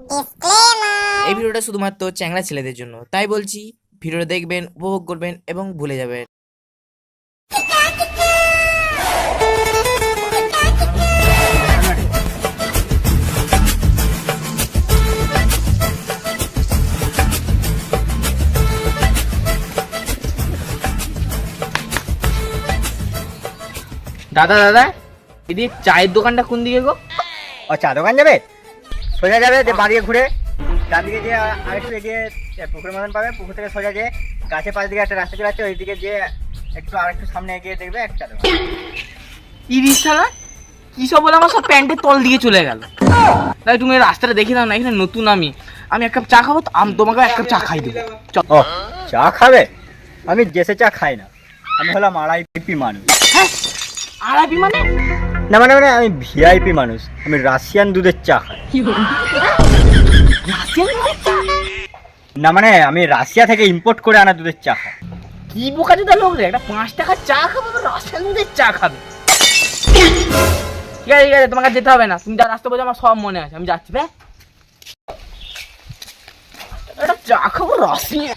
এই ভিডিওটা শুধুমাত্র চ্যাংড়া ছেলেদের জন্য, তাই বলছি ভিডিওটা দেখবেন, উপভোগ করবেন এবং ভুলে যাবেন। দাদা দাদা এদিকে চায়ের দোকানটা কোন দিকে গো? ও চা দোকান যাবে, সোজা যাবে যে বাড়িয়ে ঘুরে ডান দিকে যে আরেকটু এগিয়ে পুকুরের মতন পাবে, পুকুর থেকে সোজা যে গাছের পাশ দিকে একটা রাস্তা চলে যাচ্ছে, ওইদিকে যে একটু আরেকটু সামনে এগিয়ে দেখবে একটা দোকান। ইরিশালা কি সব বলে আমার সব প্যান্টের তল দিয়ে চলে গেল। তাই তুমি রাস্তাটা দেখে দাও না, এখানে নতুন আমি এক কাপ চা খাবো, তোমাকে এক কাপ চা খাই দেবো। ও চা খাবে? আমি জেসে চা খাই না, আমি হলাম আড়াইপি মানুষ। হ্যাঁ আড়াইপি মানে? না মানে মানে আমি ভিআইপি মানুষ, আমি রাশিয়ান দুধের চা খাই। না মানে আমি রাশিয়া থেকে ইম্পোর্ট করে আনা দুধের চা খাই। কি বোকা চোদা লোক রে, একটা 5 টাকার চা খাবো তো রাশিয়ান দুধের চা খাবে? ঠিক আছে ঠিক আছে, তোমাকে যেতে হবে না, তুমি যা রাস্তা বলছো আমার সব মনে আছে, আমি যাচ্ছি। ভাই একটা চা খাবো রাশিয়া।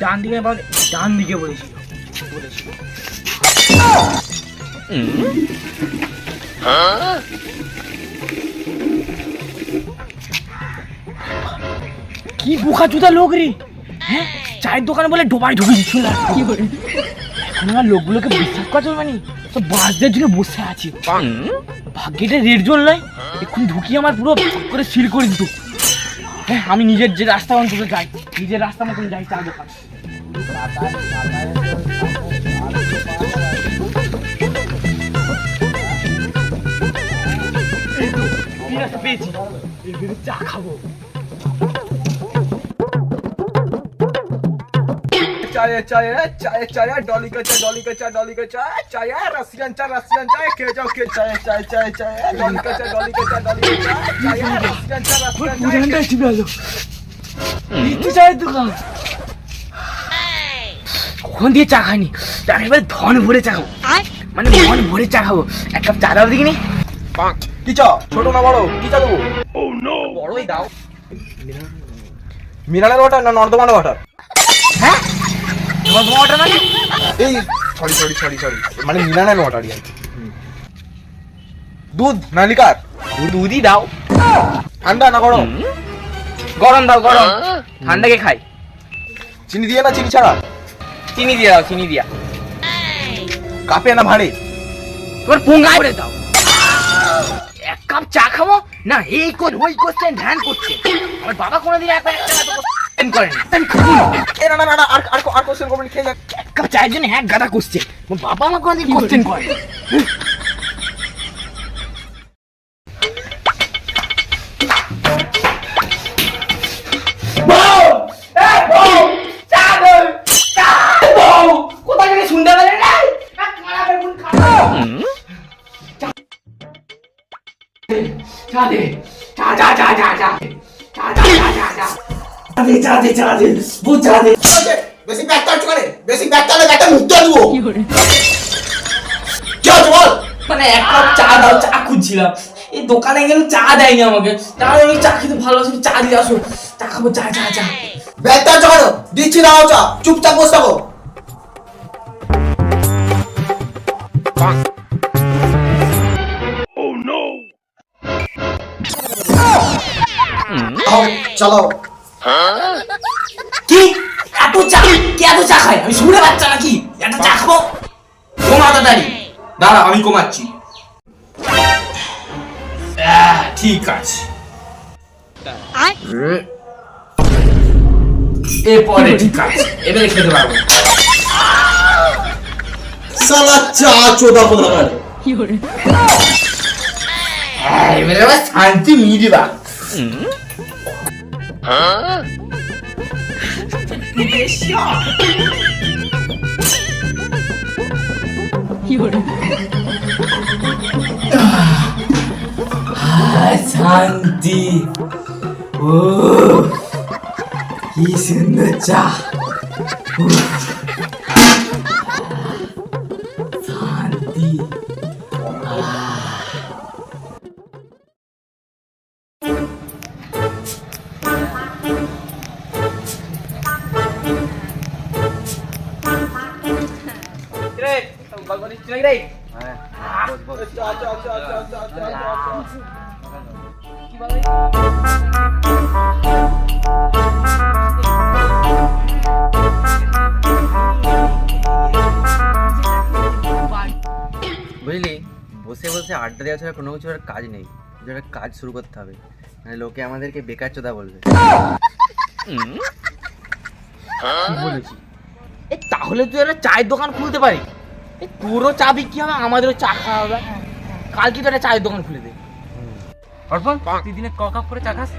ডান দিকে ডান দিকে বলেছিল। কি বোকা চোদা লোক রে, হ্যাঁ চায়ের দোকানে বলে ডোবায় ঢুকে দিচ্ছিল। এখন আমার লোকগুলোকে বিশ্বাস করা চলবে না, তো বাসদের জন্য বসে আছি। ভাগ্যটা রেড জোন নয়, এখন ঢুকিয়ে আমার পুরো করে সিল করে দিত। হ্যাঁ আমি নিজের যে রাস্তা মতন যাই, নিজের রাস্তা মতন যাই চা দোকান। পেয়েছি, চা খাবো। चाय चाय चाय चाय डॉली का चाय डॉली का चाय डॉली का चाय चाय रसियन चाय के जाओ के चाय चाय चाय चाय डॉली का चाय डॉली का चाय डॉली का चाय चाय रसियन चाय ইতি চায়ের দোকান কখন দিয়ে চা খাইনি, একেবারে ধন ভরে চা খাবো, মানে ধন ভরে চা খাবো। এক কাপ চা দাও দেখিনি। কি চা ছোট না বড়, কি চা দেবো? বড়ই দাও। মিনারেল ওয়াটার না নর্দমান ওয়াটার? হ্যাঁ নর্দমান ওয়াটার মানে? এই সরি সরি সরি সরি মানে মিনারেল ওয়াটারই আর কি। দুধ না লিকার? দুধই দাও। ঠান্ডা না গরম? গরম দাও গরম, ঠান্ডাকে খাই। চিনি দিয়ে না চিনি ছাড়া? চিনি দিয়ে দাও, চিনি দিয়া। কাপে না ভাঁড়ে? তোমার পোঙ্গায় করে দাও। এক কাপ চা খাবো না, এই কোন ওই কোশ্চেন ধ্যান করছে। আমার বাবা কোনোদিন এক কোশ্চেন করেনি। এ না না না আর আর আর কোশ্চেন করবেন, খেয়ে যাক। এক কাপ চায়ের জন্য এক গাদা কোশ্চেন, আমার বাবা আমার কোনোদিন কোশ্চেন করে। কোথায় গেলে শুনতে পেলে না? চা দে, চা চা চা চা চা চা চা চা চা চা দে বুঝা দে। বেশি ব্যাকটা চলে, বেশি ব্যাকটা না ব্যাকটা মুক্ত দেবো। কি হচ্ছে বল? মানে এক কাপ চা দাও, চা খুঁজছিলাম, এই দোকানে গেলে চা দেয়নি আমাকে, তাহলে আমি চা খেতে ভালোবাসি, চা দিয়ে আসো, চা খাবো, চা চা চা। ব্যাকটা চলো দিচ্ছি না, চা চুপচাপ বসে থাকো। চলো। কি এত চা, কে এত চা খায়? আমি শুনে বাচ্চা নাকি এত চা খাবো? কমা তাড়াতাড়ি। দাঁড়া আমি কমাচ্ছি। ঠিক আছে। এরপরে ঠিক আছে, এবারে খেতে পারবো। সালা চা চোদা কোথাকার। এবারে আবার শান্তি মিলবা। শান্তি, ও কি সুন্দর চা। শান্তি। বুঝলি, বসে বসে আড্ডা দেওয়া ছাড়া কোনো কিছু আর কাজ নেই। কিছু একটা কাজ শুরু করতে হবে, মানে লোকে আমাদেরকে বেকার চোদা বলবে। বলেছি তাহলে তুই একটা চায়ের দোকান খুলতে পারি। তোরও চা বিক্রি হবে, আমাদেরও চা খাওয়া হবে। কালকে তো একটা চায়ের দোকান খুলে দে। অর্পণ, তুই দিনে ক কাপ করে চা খাস?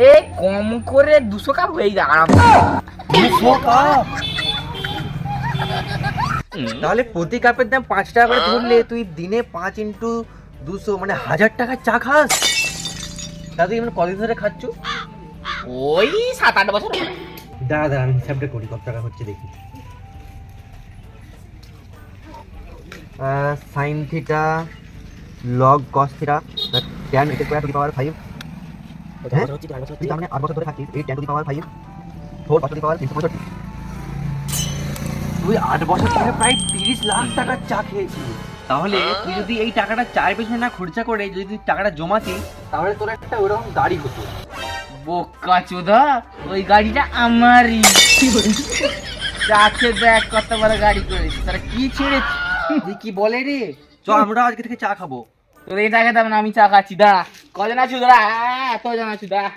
এ কম করে 200 কাপ হয়ে যায় আরাম। 200 কাপ? তাহলে প্রতি কাপের দাম 5 টাকা করে ধরলে তুই দিনে 5 ইন্টু 200 মানে 1000 টাকার চা খাস। তা তুই মানে কদিন ধরে খাচ্ছ? ওই 7-8 বছর। দাঁড়া আমি হিসাবটা করি কত টাকা হচ্ছে দেখি। Sine theta log cos theta tan এটা স্কয়ার টু দি পাওয়ার 5। তুই তার মানে 8 বছর ধরে খাচ্ছিস, এই tan to the power 5 4 cos to the power 365। তুই 8 বছর ধরে প্রায় 30 লাখ টাকার চা খেয়েছিস। তাহলে তুই যদি এই টাকাটা চায়ের পেছনে না খরচা করে যদি তুই টাকাটা জমাতিস, তাহলে তোর একটা ওরকম গাড়ি হতো। বোকা চোদা, ওই গাড়িটা আমারই। চা খেয়ে দেখ কত বড় গাড়ি করেছিস, তারা কি ছেড়েছিস? তুই কি বলে রে? চ আমরা আজকে থেকে চা খাবো। তোর এই টাকা দেব না, আমি চা খাচ্ছি। দাঁড়া, কজন আছিস দাঁড়া, এত জন আছিস দাঁড়া।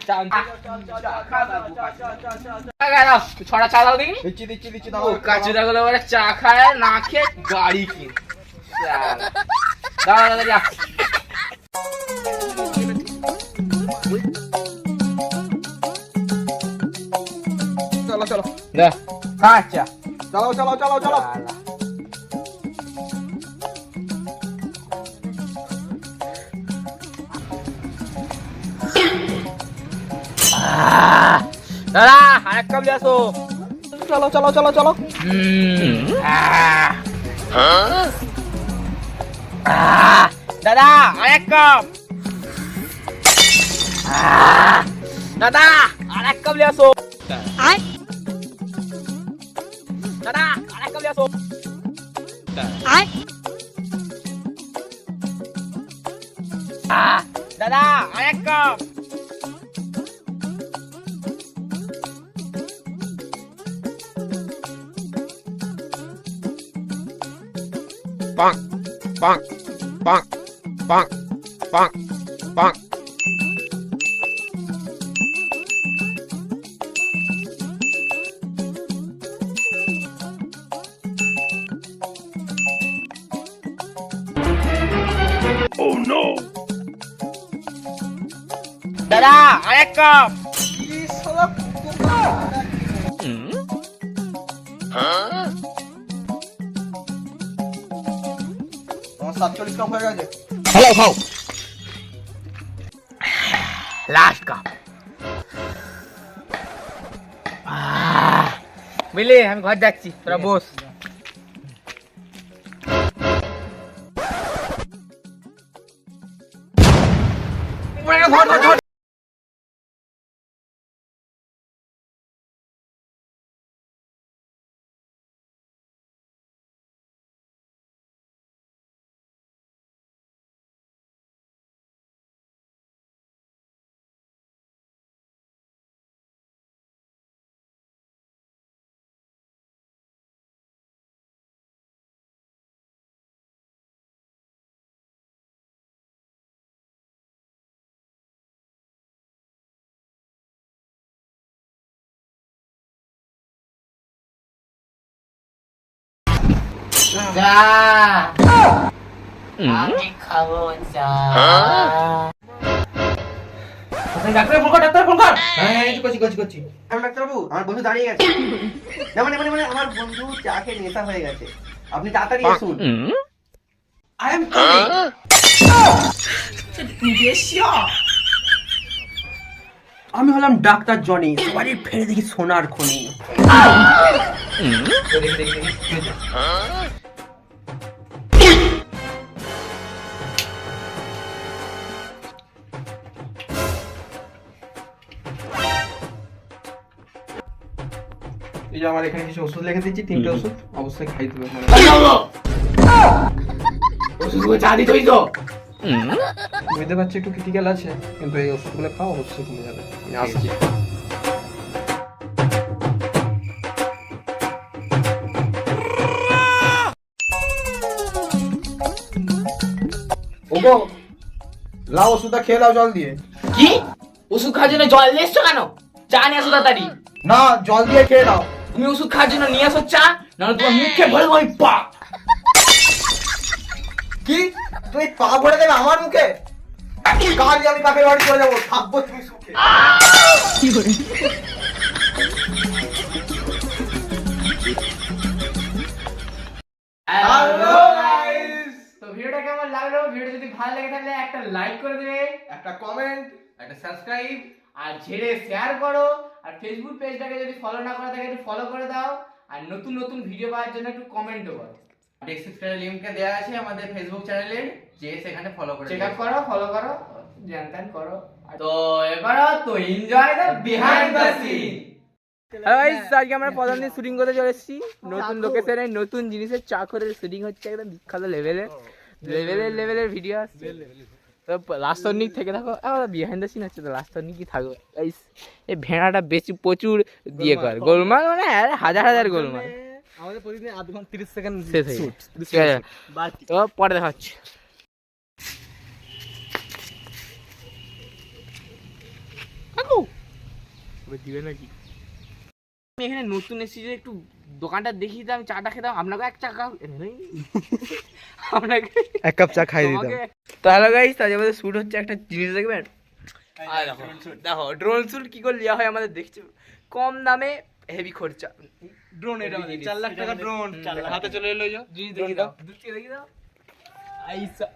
ছড়া চা দাও দেখি। দিচ্ছি বোকা চোদা গুলো বলে চা খায় না খেয়ে গাড়ি কিনে। দাঁড়া দাঁড়া যা। চলো দেখ আচ্ছা চলো। দাদা আরেক কাপ নিয়ে আসো। চলো। দাদা আরেক কাপ। দাদা আরেক কাপ নিয়ে আসো। দাদা আরেক কাপ নিয়ে আসো। দাদা আরেক কাপ। দাদা আরেক কাপ। তোমার 47 কাপ হয়ে গেছে। হ্যালো খাও। Last cup. বুঝলি, আমি ঘর যাচ্ছি, তোরা বস। চা আমি খাবো চা। ডাক্তার ফোন কর, ডাক্তার ফোন কর। হ্যাঁ করছি। আমি ডাক্তারবাবু, আমার বন্ধু দাঁড়িয়ে গেছে। না মানে আমার বন্ধু চা খেয়ে নেশা হয়ে গেছে, আপনি তাড়াতাড়ি আসুন। I am coming. আমি হলাম ডাক্তার জনি, সবারই ফেলে দেখি সোনার খনি। এই যে আমার এখানে কিছু ওষুধ লিখে দিচ্ছি, 3টে ওষুধ অবশ্যই খাই দেবে। ওষুধগুলো চা দিতে হইতো। বুঝতে পারছি একটু ক্রিটিক্যাল আছে, কিন্তু এই ওষুধগুলো খাও, অবশ্যই কমে যাবে। আমি আসছি। ওগো, লাও ওষুধটা খেয়ে নাও জল দিয়ে। কি ওষুধ খাওয়ার জন্য জল নিয়ে এসছো কেন? চা নিয়ে আসো তাড়াতাড়ি। না, জল দিয়ে খেয়ে নাও। তুমি ওষুধ খাওয়ার জন্য নিয়ে আসো চা, নাহলে তোমার মুখে ভরে ভরে পা। কি তুই পা ভরে দেবে আমার মুখে? কালই আমি কাকে বাড়ি চলে যাবো, থাকবো তুমি সুখে। হ্যালো গাইস, তো ভিডিওটা কেমন লাগলো? ভিডিও যদি ভালো লেগে থাকলে একটা লাইক করে দেবে, একটা কমেন্ট, একটা সাবস্ক্রাইব আর ঝেড়ে শেয়ার করো। আর ফেসবুক পেজটাকে যদি ফলো না করে থাকে একটু ফলো করে দাও। আর নতুন নতুন ভিডিও পাওয়ার জন্য একটু কমেন্টও করো। ডেসক্রিপশনে লিংকটা দেওয়া আছে আমাদের ফেসবুক চ্যানেলের, যে সেখানে ফলো করে চেক আপ করো, ফলো করো, জানতেন করো। তো এবারে তো enjoy the behind the scene. Hello guys, আজকে আমরা প্রথম দিন শুটিং করতে চলে এসেছি নতুন লোকেশনে, নতুন জিনিসের চাকরের শুটিং হচ্ছে, একদম বিখ্যাত লেভেলের ভিডিও আসছে। তো লাস্ট অর্নিক থেকে থাকো, বিহাইন্ড দ্য সিন হচ্ছে, তো লাস্ট অর্নিক কি থাকো গাইস। এই ভেড়াটা বেশি প্রচুর দিয়ে কর গোলমাল, মানে হাজার গোলমাল। আমাদের প্রতিদিন আধ ঘন্টা 30 সেকেন্ড শেষ হয়ে গেছে। তো পরে দেখা হচ্ছে। দিবে নাকি? আমি এখানে নতুন এসেছি যে একটু দোকানটা দেখিয়ে দিতাম, চাটা খেতাম, আপনাকে এক চা খাও, আপনাকে এক কাপ চা খাই দিতাম। তাহলে গাইস আজ আমাদের শুট হচ্ছে, একটা জিনিস দেখবেন। দেখো ড্রোন শুট কি করে লিয়া হয় আমাদের, দেখছি কম দামে হেভি খরচা। ড্রোন এটা 4 লাখ টাকা ড্রোন হাতে চলে এলো। জিনিস দেখি দাও, দূর থেকে দেখি দাও। আইসা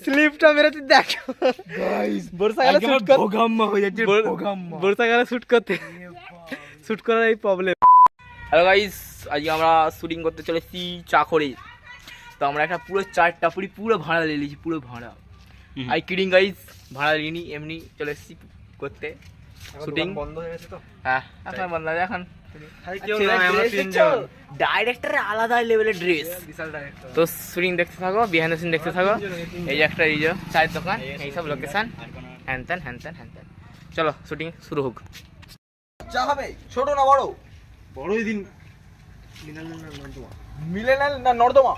স্লিপটা মেরে তুই দেখো গাইস, বর্ষাকালে শুট করতে ভোগাম্মা হয়ে যাচ্ছে, ভোগাম্মা বর্ষাকালে শুট করার এই প্রবলেম। হ্যালো গাইস, আজকে আমরা শুটিং করতে চলেছি চাকরে। তো আমরা একটা পুরো 4 টাপুরি পুরো ভাড়া নিয়ে নিয়েছি, পুরো ভাড়া। আই কিডিং গাইস, ভাড়া নিয়ে এমনি চলে এসেছি করতে শুটিং। বন্ধ হয়ে গেছে তো। হ্যাঁ, এখন বন্ধ আছে এখন। কেউ নাই, আমরা তিনজন। ডাইরেক্টরের আলাদা লেভেলের ড্রেস। তো শুটিং দেখতে থাকো, বিহাইন্ড দ্য সিন দেখতে থাকো। এই যে একটা এই যে চায়ের দোকান, এইসব লোকেশন, হ্যান ত্যান। চলো শুটিং শুরু হোক। চা হবে ছোট না বড়? বড়ই দিন মিলে না নর্দমা?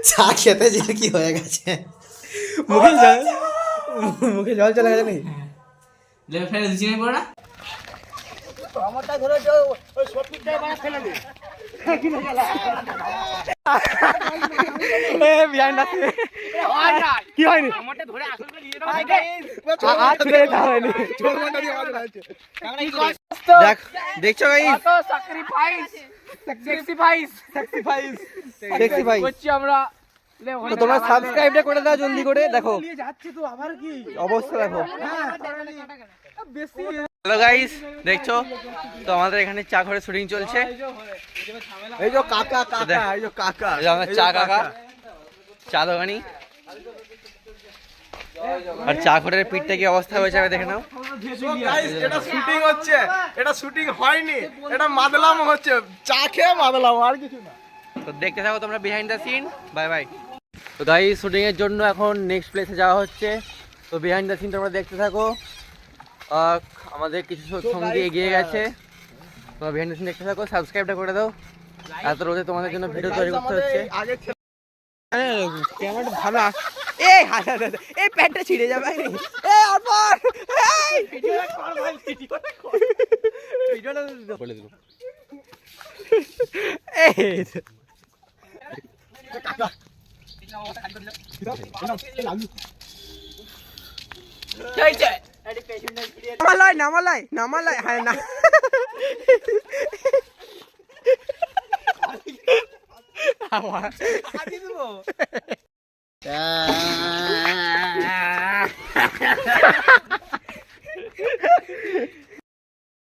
চা খেতে যে কি হয়ে গেছে, মুখে জল চলে গেছে নাকি? লেফট সাইডে দিছি নাই পড়া না। আমারটা ধরে ওই সঠিকটা বানা ফেলে দে। বিহাইন্ড দ্য সিন কি হয়নি? আমারটা ধরে আসল করে নিয়ে দেখ, দেখছো গাইস, তো স্যাক্রিফাইস করছি আমরা। তো তোমরা সাবস্ক্রাইবটা করে দাও জলদি করে, দেখো অবস্থা দেখো। হ্যালো গাইস, দেখছো তো আমাদের এখানে চা ঘরে শুটিং চলছে। এই যে কাকা, এই যে কাকা, এই যে আমাদের চা কাকা, চা দোকানি। আর চা ঘরের পিঠটা কি অবস্থা হয়েছে আমি দেখে নাও। গাইস, এটা শুটিং হচ্ছে, এটা শুটিং হয়নি, এটা মাদলাম হচ্ছে, চা খেয়ে মাদলাম, আর কিছু না। তো দেখতে থাকো তোমরা behind the scene. Bye bye. তো গাইস, শুটিং এর জন্য এখন নেক্সট প্লেসে যাওয়া হচ্ছে। তো বিহাইন্ড দ্য সিন তোমরা দেখতে থাকো। আমাদের কিছু সঙ্গী এগিয়ে গেছে, তোমার ভিডিও দেখতে থাকো, সাবস্ক্রাইবটা করে দাও। এত রোদে তোমাদের জন্য ভিডিও তৈরি করতে হচ্ছে। আগে ক্যামেরাটা ভালো এই হাসা দাদা, এই প্যান্টটা ছিঁড়ে যাবে এই অর্পণ, এই ভিডিওটা কর ভাই, ভিডিওটা বলে দিল এই নামালাই হ্যাঁ না আবার